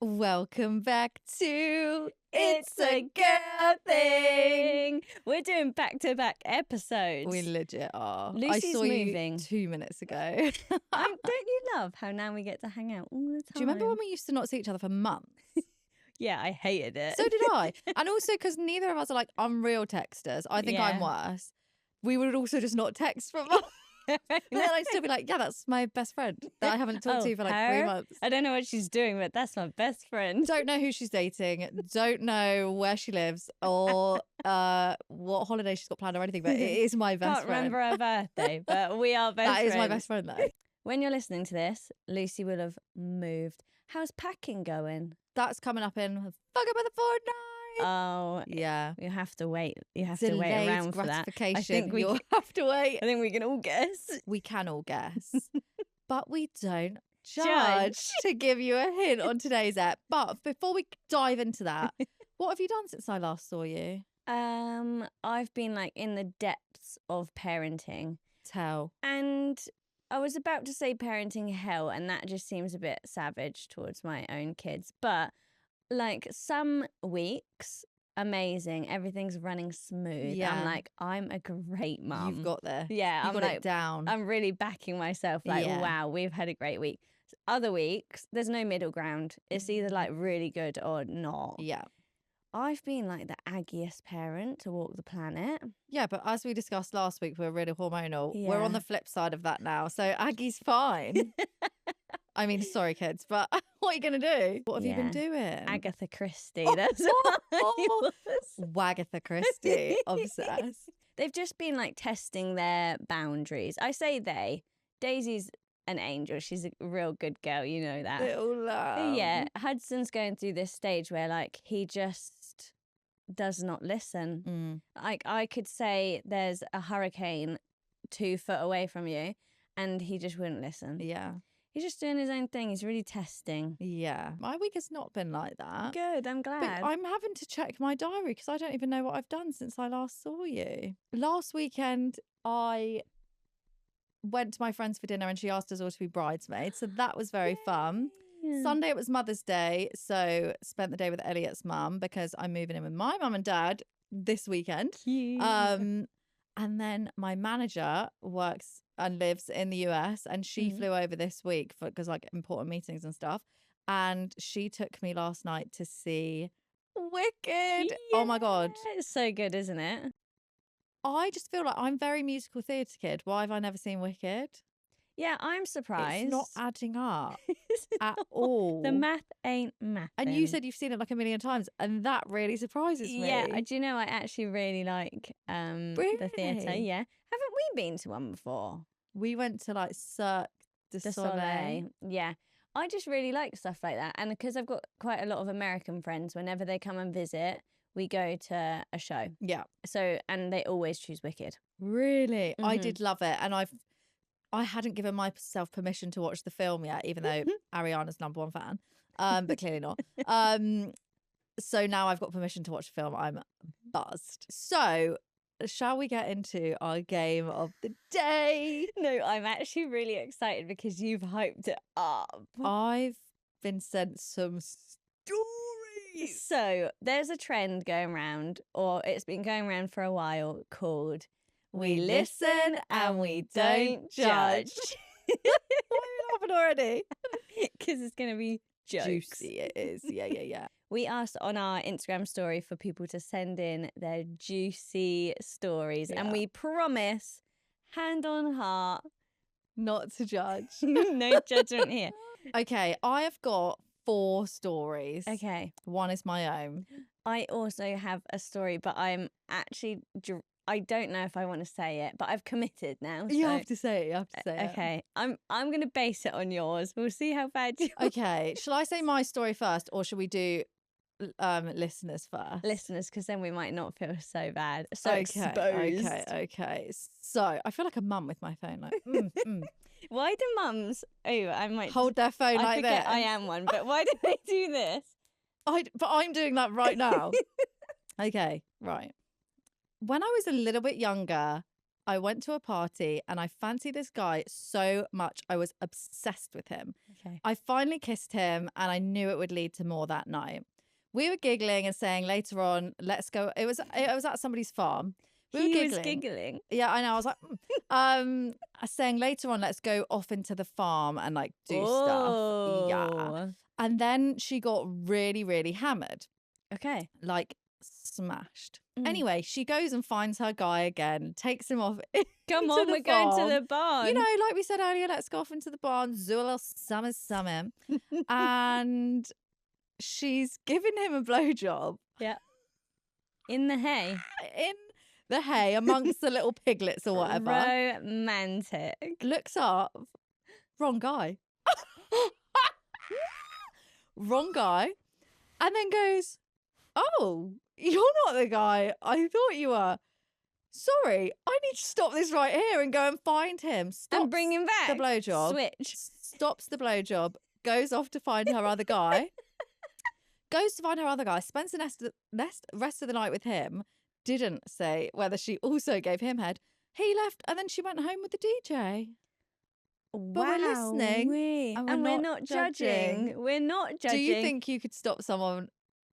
Welcome back to It's a Girl Thing. We're doing back-to-back episodes. We legit are. Lucy's I saw moving. you 2 minutes ago. Don't you love how now we get to hang out all the time? Do you remember when we used to not see each other for months? Yeah, I hated it. So did I. And also because neither of us are like unreal texters. I think I'm worse. We would also just not text for months. But then I'd still be like, yeah, that's my best friend that I haven't talked to for like 3 months. I don't know what she's doing, but that's my best friend. Don't know who she's dating. Don't know where she lives or what holiday she's got planned or anything. But it is my best friend. Can't remember her birthday, but we are best friends. That is my best friend though. When you're listening to this, Lucy will have moved. How's packing going? That's coming up in fuck up with a fortnight. Oh, yeah. You have to wait. You have Delayed to wait around for that. I think you'll have to wait. I think we can all guess. We can all guess. But we don't judge to give you a hint on today's app. But before we dive into that, what have you done since I last saw you? I've been like in the depths of parenting. Tell. And I was about to say parenting hell, and that just seems a bit savage towards my own kids. But like some weeks, amazing, everything's running smooth. Yeah. I'm like, I'm a great mum. You've got this. Yeah, You've I'm got like, it down. I'm really backing myself. Like, Yeah. wow, we've had a great week. Other weeks, there's no middle ground. It's either like really good or not. Yeah. I've been like the aggiest parent to walk the planet. Yeah, but as we discussed last week, we're really hormonal. We're Yeah. on the flip side of that now. So Aggie's fine. I mean, sorry, kids, but what are you going to do? What have you been doing? Agatha Christie. That's what I was. Wagatha Christie. Obsessed. They've just been like testing their boundaries. I say they. Daisy's an angel. She's a real good girl. You know that. Little love. Yeah. Hudson's going through this stage where like he just does not listen. Like I could say there's a hurricane 2 foot away from you and he just wouldn't listen. Yeah. He's just doing his own thing. He's really testing. Yeah. My week has not been like that. Good, I'm But glad. I'm having to check my diary because I don't even know what I've done since I last saw you. Last weekend, I went to my friend's for dinner and she asked us all to be bridesmaids. So that was very fun. Yeah. Sunday, it was Mother's Day. So spent the day with Elliot's mum because I'm moving in with my mum and dad this weekend. Cute. And then my manager works and lives in the US and she flew over this week because like important meetings and stuff. And she took me last night to see Wicked. Oh my God. It's so good, isn't it? I just feel like I'm very musical theatre kid. Why have I never seen Wicked? Yeah, I'm surprised. It's not adding up It's at not. all. The math ain't math. And you said you've seen it like a million times and that really surprises me. Yeah, do you know I actually really like the theatre? Really? Yeah. Haven't we been to one before? We went to like Cirque du The Soleil. Soleil. Yeah. I just really like stuff like that. And because I've got quite a lot of American friends, whenever they come and visit, we go to a show. Yeah. So, and they always choose Wicked. Really? I Mhm. did love it. And I hadn't given myself permission to watch the film yet, even though Ariana's #1 fan. But clearly not. So now I've got permission to watch the film. I'm buzzed. So shall we get into our game of the day? No, I'm actually really excited because you've hyped it up. I've been sent some stories. So there's a trend going around, or it's been going around for a while, called We Listen and We Don't Judge. Why are you laughing already? Because it's going to be jokes. Juicy it is. Yeah. We asked on our Instagram story for people to send in their juicy stories. And Yeah. we promise, hand on heart, Not to judge. no judgment here. Okay, I have got 4 stories. Okay. One is my own. I also have a story, but I'm actually, I don't know if I want to say it, but I've committed now. You so- have to say it. You have to say it. Okay, I'm going to base it on yours. We'll see how bad you are. Okay, shall I say my story first or should we do listeners first? Listeners, because then we might not feel so bad. So exposed. Okay. So I feel like a mum with my phone. Like, Why do mums? Oh, I might hold their phone I like forget this. I am one, but why do they do this? But I'm doing that right now. Okay, right. When I was a little bit younger, I went to a party and I fancied this guy so much. I was obsessed with him. Okay. I finally kissed him and I knew it would lead to more that night. We were giggling and saying later on, let's go. It was at somebody's farm. We were He was giggling. giggling. Yeah, I know. I was like, saying later on, let's go off into the farm and like do stuff. Yeah. Oh. And then she got really, really hammered, Okay. like smashed. Mm. Anyway, she goes and finds her guy again, takes him off. Come into on, the we're going to farm. the barn. You know, like we said earlier, let's go off into the barn, do a little summer. And she's giving him a blowjob. Yeah. In the hay. In the hay amongst the little piglets or whatever. Romantic. Looks up. Wrong guy. Wrong guy. And then goes, oh, you're not the guy I thought you were. Sorry, I need to stop this right here and go and find him. Stops And bring him back. the blowjob. Switch. Stops the blowjob. Goes off to find her other guy. Goes to find her other guy. Spends the rest of the night with him. Didn't say whether she also gave him head. He left and then she went home with the DJ. But we're listening and we're not judging. We're not judging. Do you think you could stop someone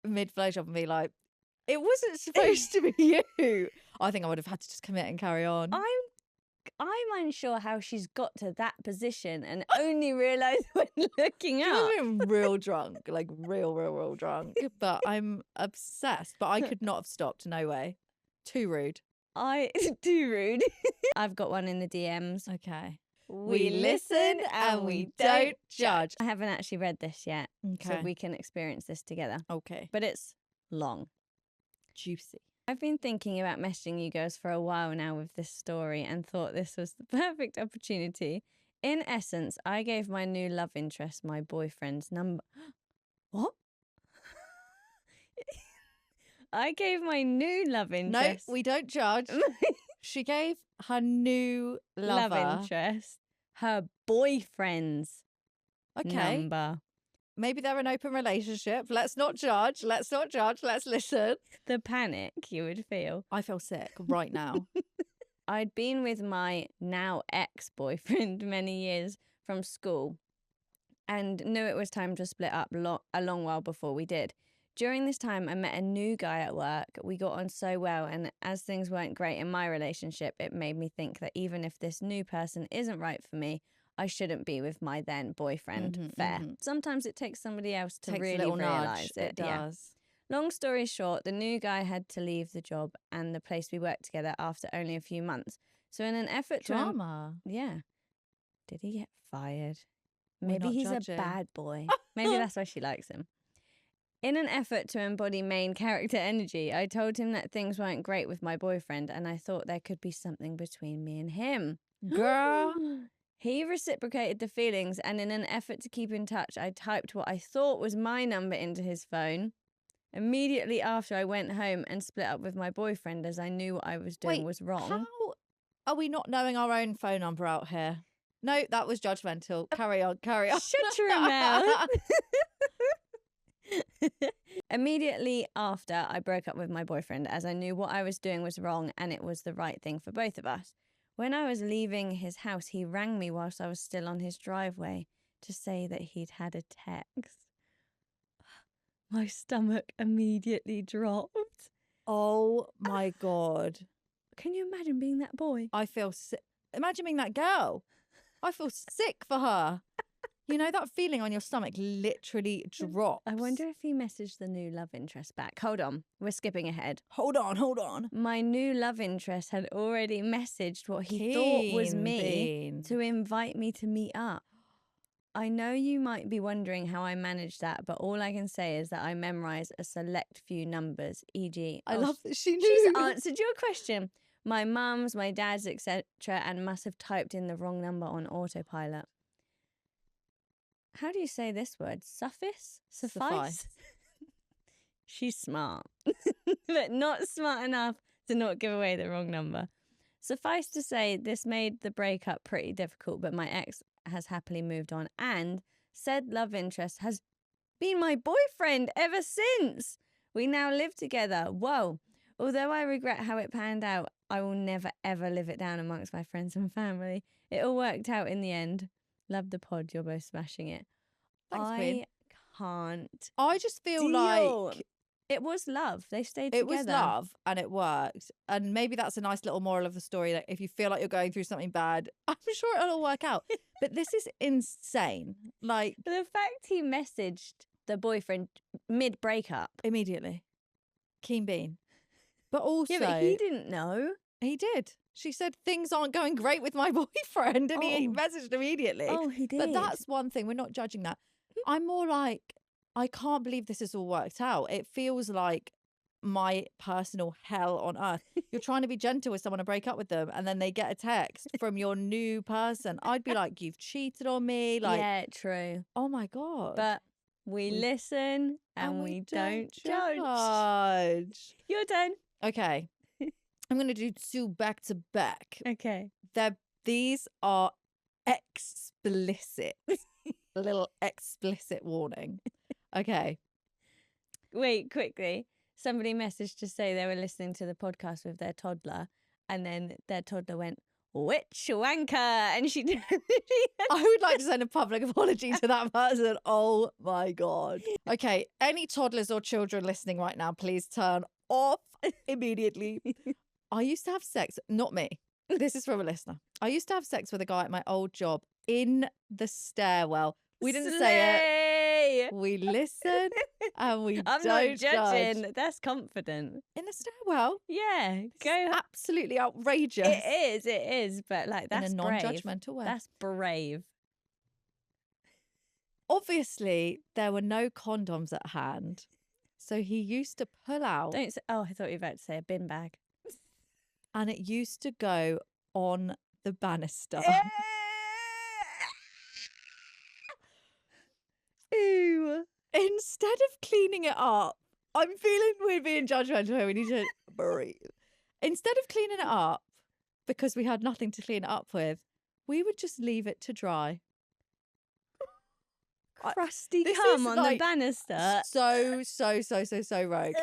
mid blowjob and be like, it wasn't supposed to be you? I think I would have had to just commit and carry on. I'm unsure how she's got to that position and only realised when looking up. I'm real drunk, like real drunk. But I'm obsessed. But I could not have stopped. No way. Too rude. Too rude. I've got one in the DMs. Okay. We listen and we don't judge. I haven't actually read this yet, so we can experience this together. Okay. But it's long. Juicy. I've been thinking about messaging you girls for a while now with this story and thought this was the perfect opportunity. In essence, I gave my new love interest my boyfriend's number. What? I gave my new love interest. No, we don't judge. She gave her new lover. Love interest. Her boyfriend's number. Maybe they're an open relationship. Let's not judge. Let's listen. The panic you would feel. I feel sick right now. I'd been with my now ex-boyfriend many years from school and knew it was time to split up a long while before we did. During this time, I met a new guy at work. We got on so well, and as things weren't great in my relationship, it made me think that even if this new person isn't right for me, I shouldn't be with my then boyfriend. Fair. Sometimes it takes somebody else to really realise it. It does. Yeah. Long story short, the new guy had to leave the job and the place we worked together after only a few months. So in an effort Drama. Yeah. Did he get fired? Maybe he's judging. a bad boy. Maybe that's why she likes him. In an effort to embody main character energy, I told him that things weren't great with my boyfriend and I thought there could be something between me and him. Girl. He reciprocated the feelings and in an effort to keep in touch, I typed what I thought was my number into his phone. Immediately after, I went home and split up with my boyfriend as I knew what I was doing was wrong. How are we not knowing our own phone number out here? No, that was judgmental. Carry on. Shut your mouth. Immediately after, I broke up with my boyfriend as I knew what I was doing was wrong and it was the right thing for both of us. When I was leaving his house, he rang me whilst I was still on his driveway to say that he'd had a text. My stomach immediately dropped. Oh my God. Can you imagine being that boy? I feel sick. Imagine being that girl. I feel sick for her. You know, that feeling on your stomach literally drops. I wonder if he messaged the new love interest back. Hold on, we're skipping ahead. Hold on. My new love interest had already messaged what he thought was me to invite me to meet up. I know you might be wondering how I managed that, but all I can say is that I memorise a select few numbers, e.g. I love that she knew. She's answered your question. My mum's, my dad's, etc., and must have typed in the wrong number on autopilot. How do you say this word? Suffice? She's smart, but not smart enough to not give away the wrong number. Suffice to say, this made the breakup pretty difficult, but my ex has happily moved on and said love interest has been my boyfriend ever since. We now live together. Whoa. Although I regret how it panned out, I will never, ever live it down amongst my friends and family. It all worked out in the end. Love the pod. You're both smashing it. Thanks, I Queen. can't I just feel deal. like It was love. They stayed it together. was love and it worked. And maybe that's a nice little moral of the story. That if you feel like you're going through something bad, I'm sure it'll all work out. But this is insane. Like, The fact he messaged the boyfriend mid breakup. immediately. Keen bean. But also, Yeah, but he didn't know. he did. She said things aren't going great with my boyfriend, and he Oh. messaged immediately. Oh, he did. But that's one thing. We're not judging that. I'm more like, I can't believe this has all worked out. It feels like my personal hell on earth. You're trying to be gentle with someone to break up with them, and then they get a text from your new person. I'd be like, you've cheated on me. Like, yeah, true. oh my God. But we listen and we don't judge. judge. Your turn. Okay. I'm going to do two back to back. Okay. These are explicit. A little explicit warning. Okay. Wait, quickly. Somebody messaged to say they were listening to the podcast with their toddler, and then their toddler went, "Which wanker?" And she did. I would like to send a public apology to that person. Oh my God. Okay. Any toddlers or children listening right now, please turn off immediately. I used to have sex, not me. This is from a listener. I used to have sex with a guy at my old job in the stairwell. We didn't say it. We listen and we I'm don't not judging. judge. That's confident. In the stairwell? Yeah, This go. is absolutely outrageous. It is. But like, that's in a brave. non-judgmental way. That's brave. Obviously, there were no condoms at hand. So he used to pull out Don't say. Oh, I thought you were about to say a bin bag. and it used to go on the banister. Ew. Instead of cleaning it up, I'm feeling we're being judgmental here. We need to breathe. Instead of cleaning it up, because we had nothing to clean it up with, we would just leave it to dry. Crusty This cum is on like the banister. So rogue.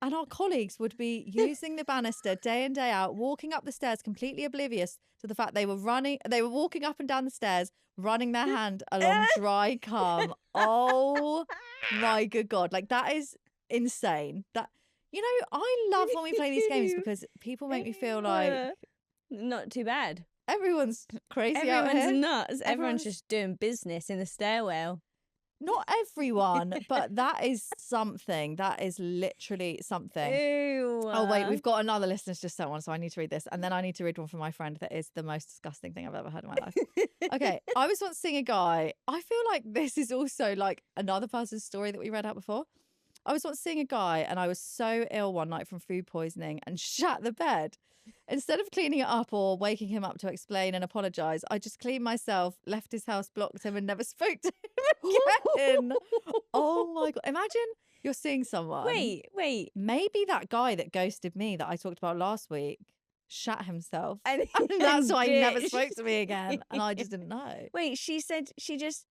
And our colleagues would be using the banister day in, day out, walking up the stairs completely oblivious to the fact they were walking up and down the stairs, running their hand along dry cum. Oh my good God. Like, that is insane. That, you know, I love when we play these games because people make me feel like Not too bad. everyone's crazy out Everyone's here. nuts. Everyone's just doing business in the stairwell. Not everyone, but that is something. That is literally something. Ew. Oh, wait, we've got another listener's just sent one, so I need to read this. And then I need to read one from my friend that is the most disgusting thing I've ever heard in my life. Okay, I was once seeing a guy. I feel like this is also like another person's story that we read out before. I was once seeing a guy and I was so ill one night from food poisoning and shat the bed. Instead of cleaning it up or waking him up to explain and apologise, I just cleaned myself, left his house, blocked him and never spoke to him again. Oh my God. Imagine you're seeing someone. Wait. Maybe that guy that ghosted me that I talked about last week shat himself. And That's why he never bitch. spoke to me again. And I just didn't know. Wait, she said she just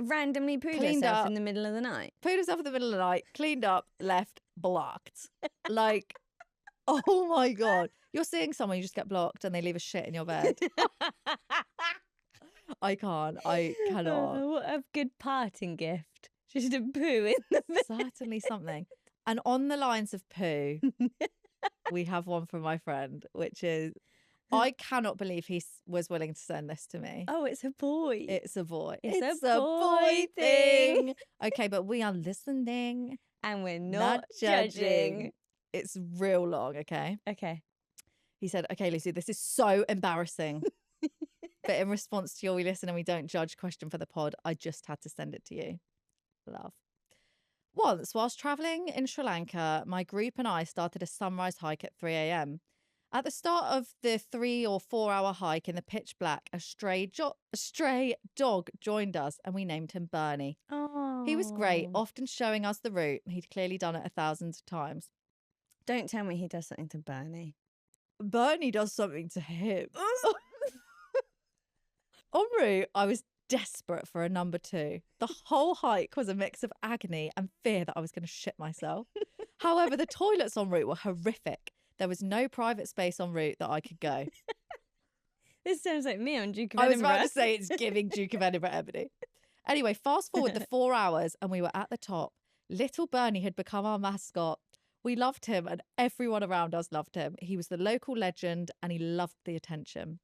randomly pooed Cleaned herself up. in the middle of the night. Pooed himself in the middle of the night, cleaned up, left, blocked. Like, oh my God. You're seeing someone, you just get blocked and they leave a shit in your bed. I can't. I cannot. What a good parting gift. Just a poo in the bed. Certainly something. And on the lines of poo, we have one from my friend, which is, I cannot believe he was willing to send this to me. Oh, it's a boy. It's a boy. It's a boy thing. Okay, but we are listening. And we're not judging. It's real long, okay? Okay. He said, okay, Lucy, this is so embarrassing. But in response to your we listen and we don't judge question for the pod, I just had to send it to you. Love. Once, whilst travelling in Sri Lanka, my group and I started a sunrise hike at 3 a.m. At the start of the 3 or 4 hour hike in the pitch black, a stray dog joined us and we named him Bernie. Oh. He was great, often showing us the route. He'd clearly done it 1,000 times. Don't tell me he does something to Bernie. Bernie does something to him. En route, I was desperate for a number 2. The whole hike was a mix of agony and fear that I was going to shit myself. However, the toilets en route were horrific. There was no private space en route that I could go. This sounds like me on Duke of I was Edinburgh. about to say it's giving Duke of Edinburgh Ebony. Anyway, fast forward the 4 hours and we were at the top. Little Bernie had become our mascot. We loved him and everyone around us loved him. He was the local legend and he loved the attention.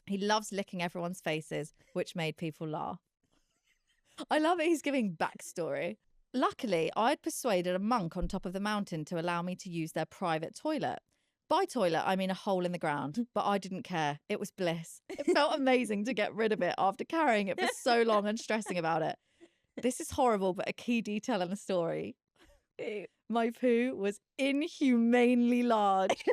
He loves licking everyone's faces, which made people laugh. I love it. He's giving backstory. Luckily, I'd persuaded a monk on top of the mountain to allow me to use their private toilet. By toilet, I mean a hole in the ground, but I didn't care. It was bliss. It felt amazing to get rid of it after carrying it for so long and stressing about it. This is horrible, but a key detail in the story. My poo was inhumanely large.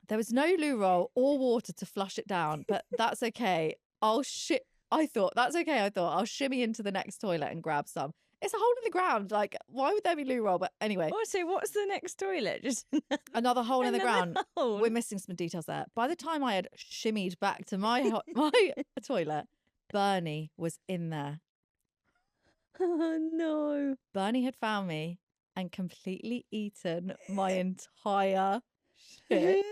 There was no loo roll or water to flush it down, but that's okay. I thought, I'll shimmy into the next toilet and grab some. It's a hole in the ground. Like, why would there be loo roll? But anyway. Also, what's the next toilet? Just another hole in the ground. Hole. We're missing some details there. By the time I had shimmied back to my toilet, Bernie was in there. Oh, no. Bernie had found me and completely eaten my entire shit.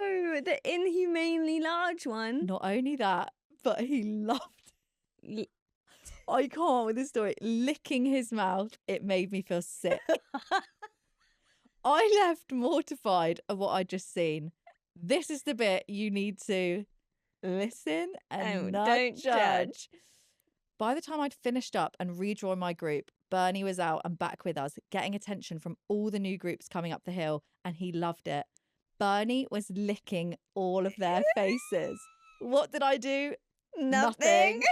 No, the inhumanely large one. Not only that, but he loved I can't with this story. Licking his mouth, it made me feel sick. I left mortified of what I'd just seen. This is the bit you need to listen and don't judge. By the time I'd finished up and redrawn my group, Bernie was out and back with us, getting attention from all the new groups coming up the hill, and he loved it. Bernie was licking all of their faces. What did I do? Nothing.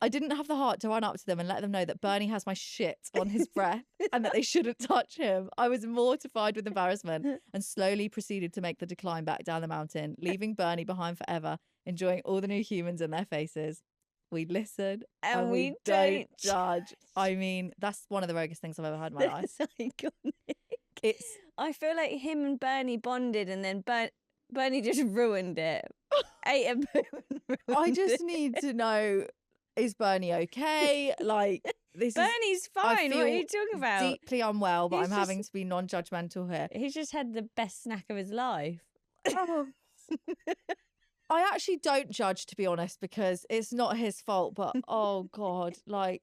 I didn't have the heart to run up to them and let them know that Bernie has my shit on his breath and that they shouldn't touch him. I was mortified with embarrassment and slowly proceeded to make the decline back down the mountain, leaving Bernie behind forever, enjoying all the new humans and their faces. We listen and we don't judge. I mean, that's one of the roguest things I've ever heard in my life. Iconic. I feel like him and Bernie bonded and then Bernie just ruined it. Ate a poo and ruined I just need to know, is Bernie okay? Like, Bernie's fine. What are you talking about? Deeply unwell, but I'm having to be non-judgmental here. He's just had the best snack of his life. I actually don't judge, to be honest, because it's not his fault. But oh God, like,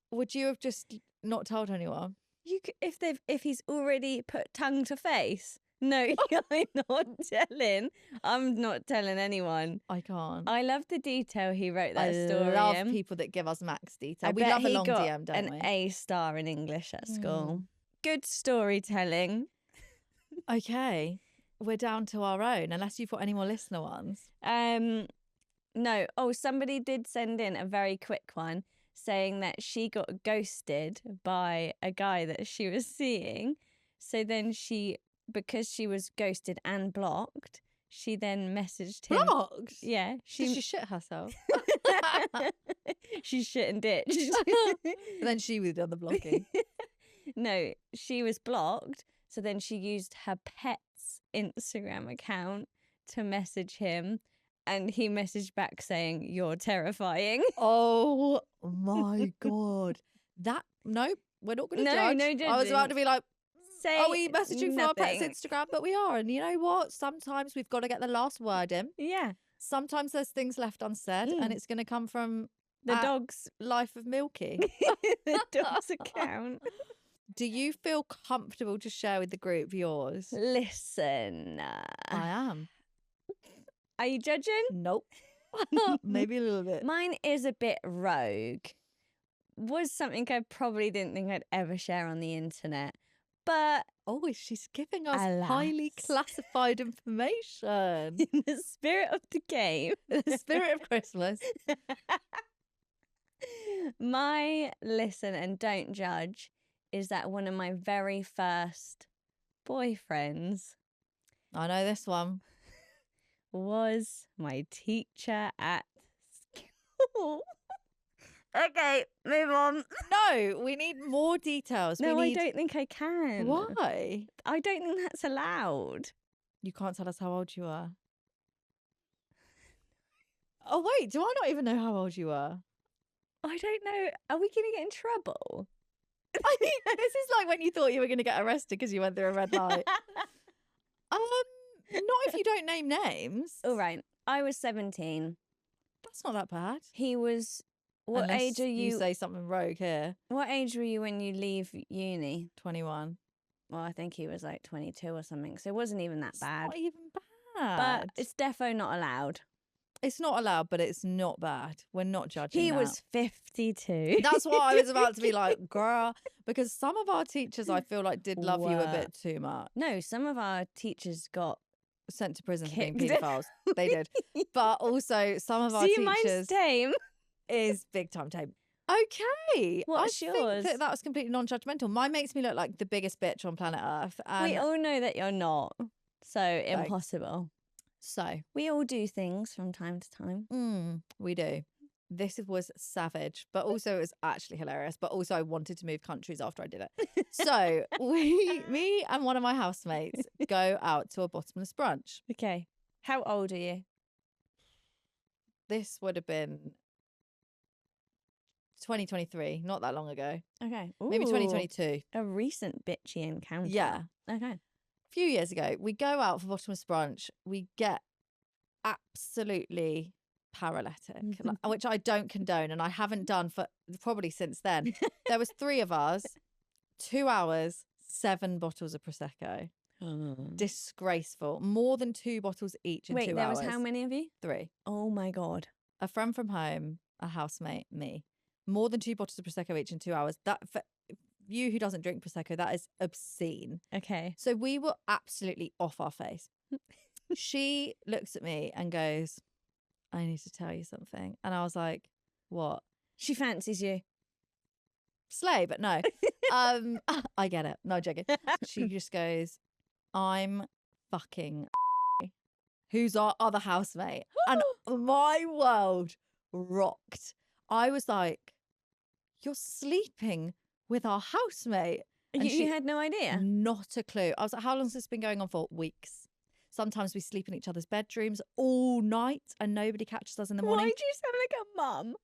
would you have just not told anyone? You could, if he's already put tongue to face. No, I'm not telling. I'm not telling anyone. I can't. I love the detail he wrote that story. I love people that give us max detail. We love a long DM, don't we? An A star in English at school. Good storytelling. Okay, we're down to our own. Unless you've got any more listener ones. No. Oh, somebody did send in a very quick one saying that she got ghosted by a guy that she was seeing. So then because she was ghosted and blocked, she then messaged him. Blocked? Yeah. She shit herself. She shit and ditched. And then she would have done the blocking. No, she was blocked. So then she used her pet's Instagram account to message him. And he messaged back saying, "You're terrifying." Oh my God. No, we're not going to judge. No judging. I was about to be like, are we messaging nothing. for our pet's Instagram? But we are. And you know what? Sometimes we've got to get the last word in. Yeah. Sometimes there's things left unsaid and it's going to come from the dog's life of Milky. The dog's account. Do you feel comfortable to share with the group yours? Listen. I am. Are you judging? Nope. Maybe a little bit. Mine is a bit rogue. Was something I probably didn't think I'd ever share on the internet. But she's giving us alas. highly classified information. In the spirit of the game. In the spirit of Christmas. My listen and don't judge is that one of my very first boyfriends. I know this one. Was my teacher at school. Okay, move on. No, we need more details. No, I don't think I can. Why? I don't think that's allowed. You can't tell us how old you are. Oh, wait, do I not even know how old you are? I don't know. Are we going to get in trouble? This is like when you thought you were going to get arrested because you went through a red light. Not if you don't name names. All right. I was 17. That's not that bad. He was. What Unless age are you? You say something rogue here. What age were you when you leave uni? 21. Well, I think he was like 22 or something. So it wasn't even that bad. Not even bad. But it's defo not allowed. It's not allowed, but it's not bad. We're not judging. He that. was 52. That's what I was about to be like, girl. Because some of our teachers, I feel like, did love you a bit too much. No, some of our teachers got sent to prison for being kicked. paedophiles. They did. But also, some of our teachers mine's tame. is big time tame. Okay. What's I yours? think that was completely non-judgmental. Mine makes me look like the biggest bitch on planet Earth. And We all know that you're not. So impossible. so We all do things from time to time. we do. This was savage, but also it was actually hilarious. But also, I wanted to move countries after I did it. So me and one of my housemates go out to a bottomless brunch. Okay. How old are you? This would have been 2023, not that long ago. Okay. Maybe Ooh, 2022. A recent bitchy encounter. Yeah. Okay. A few years ago, we go out for bottomless brunch. We get absolutely paralytic, which I don't condone, and I haven't done for probably since then. There was 3 of us, 2 hours, 7 bottles of Prosecco. Disgraceful. More than 2 bottles each in 2 hours. Wait, there was how many of you? 3. Oh my God. A friend from home, a housemate, me. More than 2 bottles of Prosecco each in 2 hours. That, for you who doesn't drink Prosecco, that is obscene. Okay. So we were absolutely off our face. She looks at me and goes, I need to tell you something. And I was like, what? She fancies you. Slay, but no. I get it. No joking. She just goes, I'm fucking who's our other housemate. And my world rocked. I was like, you're sleeping with our housemate? And You had no idea? Not a clue. I was like, how long has this been going on for? Weeks. Sometimes we sleep in each other's bedrooms all night and nobody catches us in the morning. Why do you sound like a mum?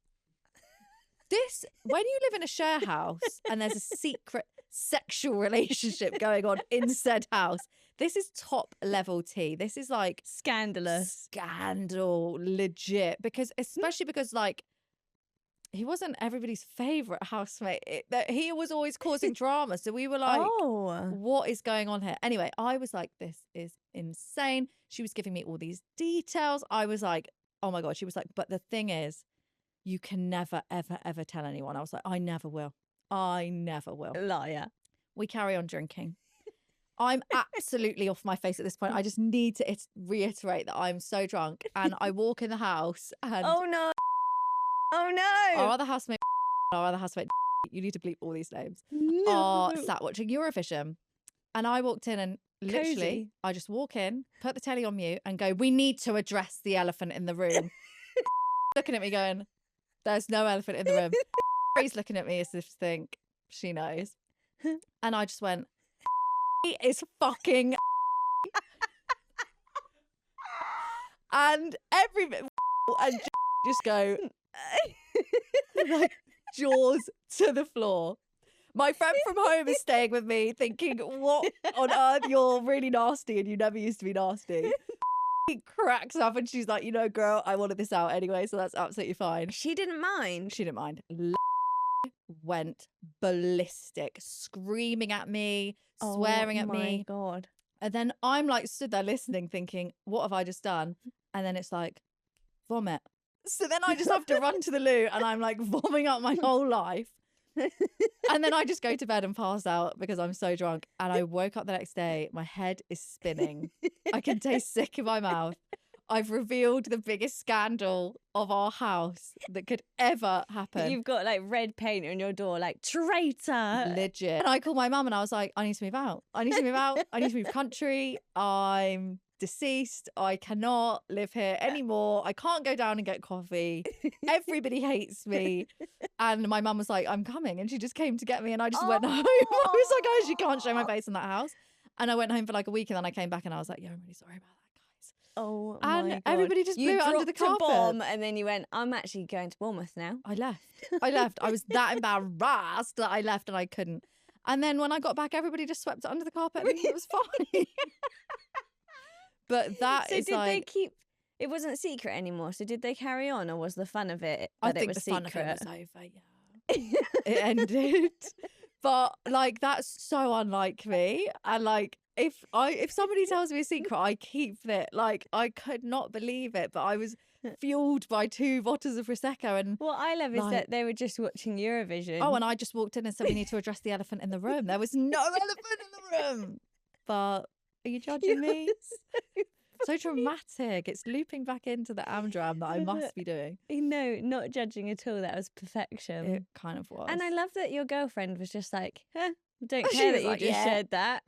This, when you live in a share house and there's a secret sexual relationship going on in said house, this is top level tea. This is like Scandalous. Scandal, legit. Because, especially because, like, he wasn't everybody's favorite housemate. He was always causing drama. So we were like, what is going on here? Anyway, I was like, this is insane. She was giving me all these details. I was like, oh my God. She was like, but the thing is, you can never, ever, ever tell anyone. I was like, I never will. I never will. Liar. We carry on drinking. I'm absolutely off my face at this point. I just need to reiterate that I'm so drunk. And I walk in the house and Oh no. Oh no. our other housemate, you need to bleep all these names, No. are sat watching Eurovision. And I walked in and literally, Cozy. I just walk in, put the telly on mute and go, we need to address the elephant in the room. Looking at me going, there's no elephant in the room. He's looking at me as if to think she knows. And I just went, he is fucking and everybody and just go like jaws to the floor. My friend from home is staying with me thinking, what on earth, you're really nasty and you never used to be nasty. He cracks up and she's like, you know, girl, I wanted this out anyway, so that's absolutely fine. She didn't mind. She didn't mind. Went ballistic, screaming at me, swearing at me. Oh my God. And then I'm like stood there listening, thinking, what have I just done? And then it's like, vomit. So then I just have to run to the loo and I'm like vomiting up my whole life. And then I just go to bed and pass out because I'm so drunk. And I woke up the next day, my head is spinning. I can taste sick in my mouth. I've revealed the biggest scandal of our house that could ever happen. You've got like red paint on your door, like traitor. Legit. And I called my mum and I was like, I need to move out. I need to move out. I need to move country. I'm deceased. I cannot live here anymore. I can't go down and get coffee. Everybody hates me. And my mum was like, I'm coming. And she just came to get me and I just went home. I was like, oh, she can't show my face in that house. And I went home for like a week and then I came back and I was like, yeah, I'm really sorry about that, guys. Oh and my God. everybody just blew it under the carpet. You dropped a bomb and then you went, I'm actually going to Bournemouth now. I left. I was that embarrassed that I left and I couldn't. And then when I got back, everybody just swept it under the carpet and it was fine. But that is so did like... they keep... It wasn't secret anymore, so did they carry on, or was the fun of it I that it think was the secret? fun of it was over, yeah. It ended. But like, that's so unlike me. And like, if somebody tells me a secret, I keep it. Like, I could not believe it, but I was fueled by 2 bottles of Prosecco. And what I love is like, that they were just watching Eurovision. oh, and I just walked in and said, we need to address the elephant in the room. There was no elephant in the room. But are you judging me? So dramatic. It's looping back into the Amdram that I must be doing. No, not judging at all. That was perfection. It kind of was. And I love that your girlfriend was just like, don't She care that was you like, just yeah. shared that.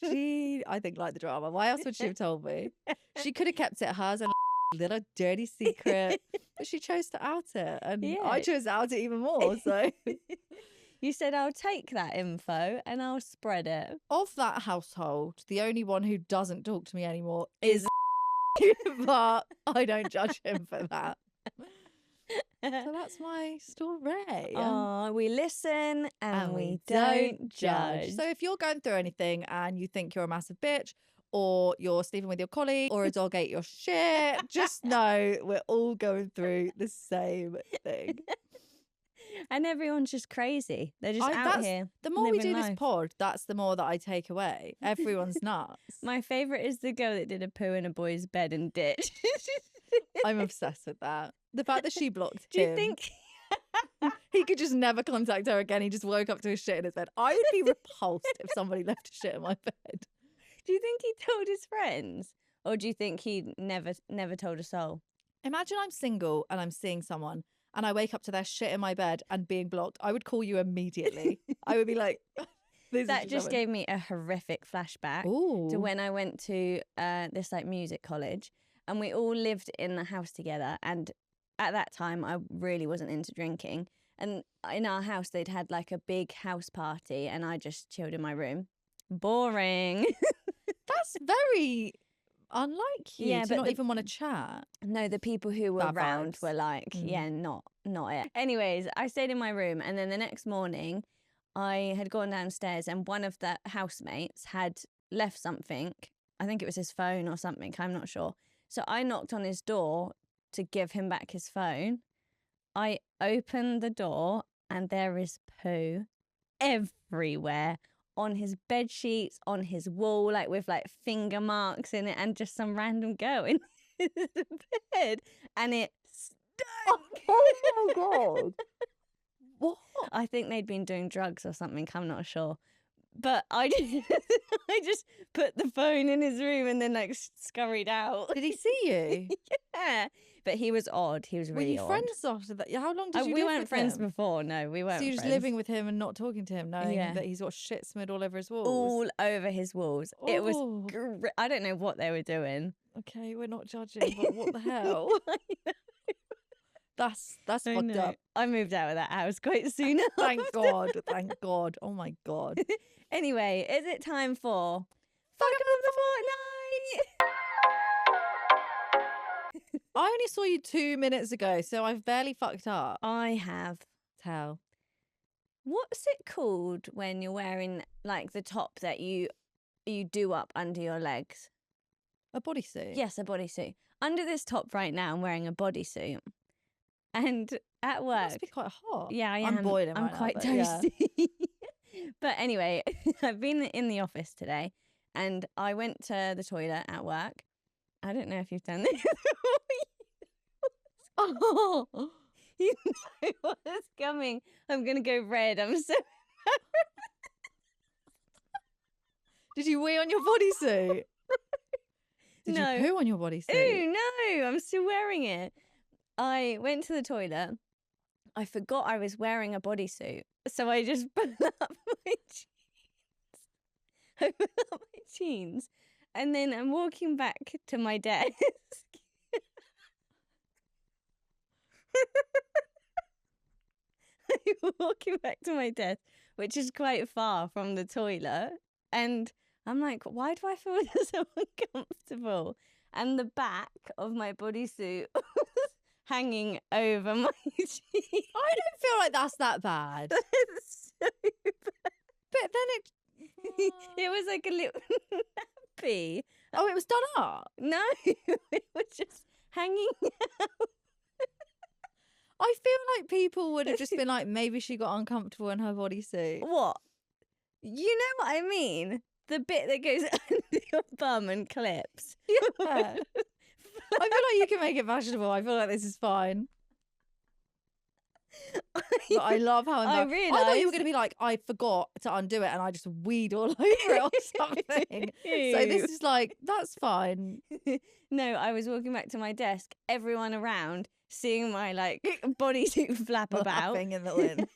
She, I think, liked the drama. Why else would she have told me? She could have kept it hers and little dirty secret, but she chose to out it. And Yeah. I chose to out it even more. So You said, I'll take that info and I'll spread it. of that household, the only one who doesn't talk to me anymore is but I don't judge him for that. So that's my story. Oh, we listen and we don't judge. So if you're going through anything and you think you're a massive bitch, or you're sleeping with your colleague, or a dog ate your shit, just know we're all going through the same thing. And everyone's just crazy. They're just out here. The more we do living this life. pod, that's the more that I take away. Everyone's nuts. My favourite is the girl that did a poo in a boy's bed and ditched. I'm obsessed with that. The fact that she blocked Do you him. think He could just never contact her again. He just woke up to his shit in his bed. I would be repulsed if somebody left a shit in my bed. Do you think he told his friends? Or do you think he never told a soul? Imagine I'm single and I'm seeing someone and I wake up to their shit in my bed and being blocked. I would call you immediately. I would be like, this That is just gave me a horrific flashback to when I went to this like music college, and we all lived in the house together. And at that time, I really wasn't into drinking. And in our house, they'd had like a big house party, and I just chilled in my room. Boring. That's very unlike you Yeah, to but not even want to chat. No, the people who were Bad around vibes. were like, yeah, not it. Anyways, I stayed in my room, and then the next morning I had gone downstairs and one of the housemates had left something. I think it was his phone or something, I'm not sure. So I knocked on his door to give him back his phone. I opened the door and there is poo everywhere. On his bed sheets, on his wall, like with like finger marks in it, and just some random girl in his bed, and it stunk. Oh my god! What? I think they'd been doing drugs or something. I'm not sure, but I just put the phone in his room and then like scurried out. Did he see you? Yeah, but he was odd. He was Were really you odd. friends after that? How long did you We live weren't with friends him? before. No, we weren't. So you're just friends. living with him and not talking to him, knowing Yeah. that he's got shit smeared all over his walls. all over his walls. It was. Oh. I don't know what they were doing. Okay, we're not judging, but what the hell? That's I fucked know. up. I moved out of that house quite soon. Thank after. God. Thank God. Oh my God. Anyway, is it time for Fuck Up of the Fortnight? I only saw you 2 minutes ago, so I've barely fucked up. I have. Tell. What's it called when you're wearing like the top that you do up under your legs? A bodysuit? Yes, a bodysuit. Under this top right now, I'm wearing a bodysuit. And at It work, must be quite hot. yeah, I am. I'm boiling I'm right now, quite but yeah. toasty. But anyway, I've been in the office today, and I went to the toilet at work. I don't know if you've done this. Oh. You know what's coming. I'm gonna go red. I'm so. Did you wee on your bodysuit? Did No. you poo on your bodysuit? Ooh, no! I'm still wearing it. I went to the toilet. I forgot I was wearing a bodysuit, so I just put up my jeans. I put up my jeans, and then I'm walking back to my desk. I'm walking back to my desk, which is quite far from the toilet, and I'm like, why do I feel so uncomfortable? and the back of my bodysuit was hanging over my cheek. I don't feel like that's that bad. It's so bad. But then it... It was like a little nappy. Oh, it was done up? No, it was just hanging out. I feel like people would have just been like, maybe she got uncomfortable in her bodysuit. What? You know what I mean? The bit that goes under your bum and clips. Yeah. I feel like you can make it fashionable. I feel like this is fine. But I love how I thought you were going to be like, I forgot to undo it and I just weed all over it or something. So this is like, that's fine. No, I was walking back to my desk, everyone around seeing my like bodysuit flap about. Laughing in the wind.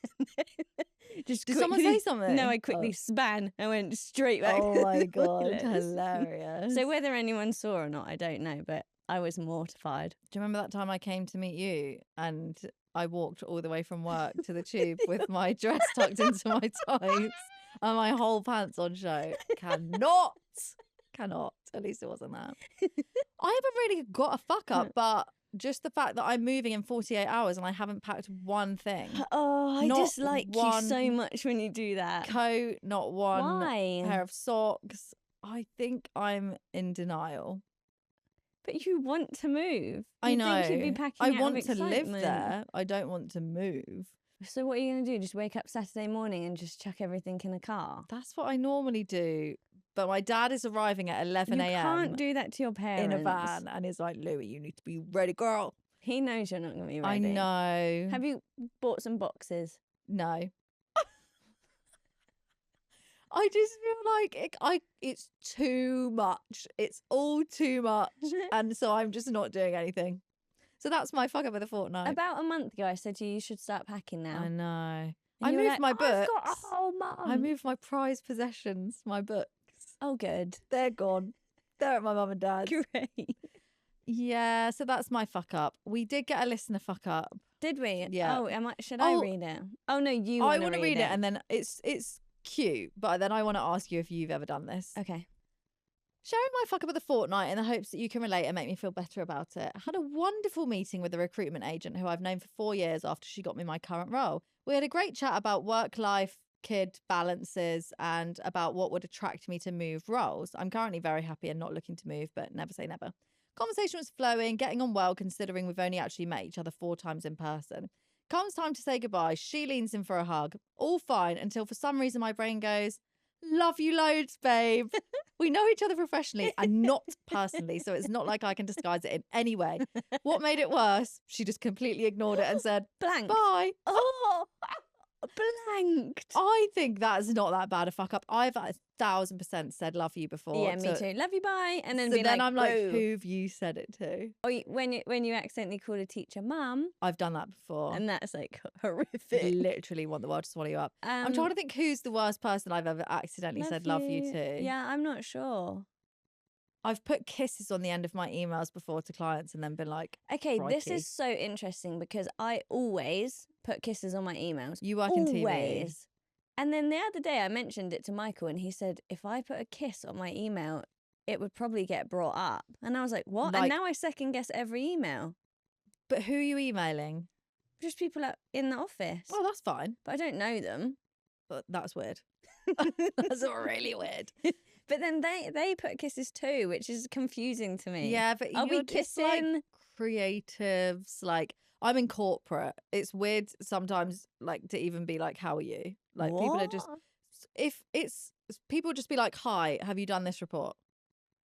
Just Did someone say something? No, I quickly span. I went straight back. Oh to my the God, toilet. hilarious. So whether anyone saw or not, I don't know, but I was mortified. Do you remember that time I came to meet you and I walked all the way from work to the tube with my dress tucked into my tights and my whole pants on show? Cannot. At least it wasn't that. I haven't really got a fuck up, but just the fact that I'm moving in 48 hours and I haven't packed one thing. Oh, I Not dislike you one so much when you do that. Coat, not one Why? pair of socks. I think I'm in denial. But you want to move. I You'd know. think you'd be packing I out of want to live excitement. there. I don't want to move. So what are you going to do? Just wake up Saturday morning and just chuck everything in a car? That's what I normally do. But my dad is arriving at 11 a.m. You can't do that to your parents. in a van and is like, Louie, you need to be ready, girl. He knows you're not going to be ready. I know. Have you bought some boxes? No. I just feel like it's too much. It's all too much. And so I'm just not doing anything. So that's my fuck up of the fortnight. About a month ago, I said to you, you should start packing now. I know. And I you were moved like, my books. I've got a whole month. I moved my prized possessions, my books. Oh, good. They're gone. They're at my mum and dad's. Great. Yeah, so that's my fuck up. We did get a listener fuck up. Did we? Yeah. Oh, should I read it? Oh, no, you want I to want to read it and then it's cute, but then I want to ask you if you've ever done this. Okay. Sharing my fuck up of the fortnight in the hopes that you can relate and make me feel better about it. I had a wonderful meeting with a recruitment agent who I've known for 4 years after she got me my current role. We had a great chat about work life, kid balances, and about what would attract me to move roles. I'm currently very happy and not looking to move, but never say never. Conversation was flowing, getting on well considering we've only actually met each other 4 times in person. Comes time to say goodbye. She leans in for a hug. All fine until for some reason my brain goes, love you loads, babe. We know each other professionally and not personally, so it's not like I can disguise it in any way. What made it worse? She just completely ignored it and said, Blank. bye. Oh, blanked. I think that's not that bad a fuck up. I've 1,000% said love you before. Yeah, me too. Love you, bye. And then So be then like, I'm like, "Boo." who've you said it to? Or when you accidentally called a teacher mum, I've done that before. and that's like horrific. Literally want the world to swallow you up. I'm trying to think who's the worst person I've ever accidentally said love you to. Yeah, I'm not sure. I've put kisses on the end of my emails before to clients and then been like, Okay, this crikey. is so interesting because I always put kisses on my emails. You work in TV. Always. And then the other day I mentioned it to Michael and he said, if I put a kiss on my email, it would probably get brought up. And I was like, what? And now I second guess every email. But who are you emailing? Just people in the office. Oh, that's fine. But I don't know them. But that's weird. That's really weird. But then they put kisses too, which is confusing to me. Yeah, but Are we it's like kissing? creatives, like I'm in corporate. It's weird sometimes, like to even be like, "How are you?" Like people are just, What? if it's people just be like, "Hi, have you done this report?"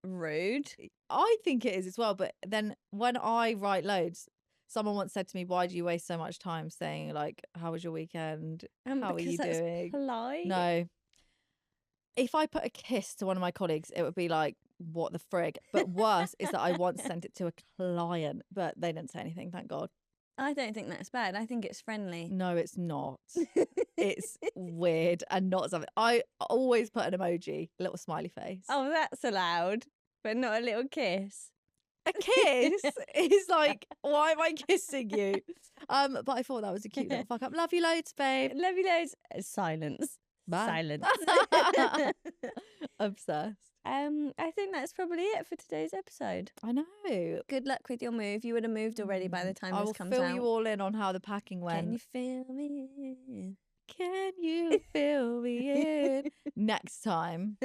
Rude. I think it is as well. But then when I write loads, someone once said to me, "Why do you waste so much time saying like, how was your weekend? How are you Because that's doing?" polite. No. If I put a kiss to one of my colleagues, it would be like, what the frig? But worse is that I once sent it to a client, but they didn't say anything, thank God. I don't think that's bad. I think it's friendly. No, it's not. It's weird and not something. I always put an emoji, a little smiley face. Oh, that's allowed, but not a little kiss. A kiss is like, why am I kissing you? But I thought that was a cute little fuck up. Love you loads, babe. Love you loads. Silence. Bye. Silence. Obsessed. I think that's probably it for today's episode. I know. Good luck with your move. You would have moved already by the time I this will comes fill out. you all in on how the packing went. Can you feel me in? Can you fill me in? Next time.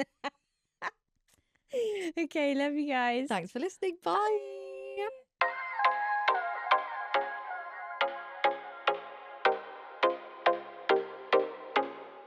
Okay, love you guys. Thanks for listening. Bye.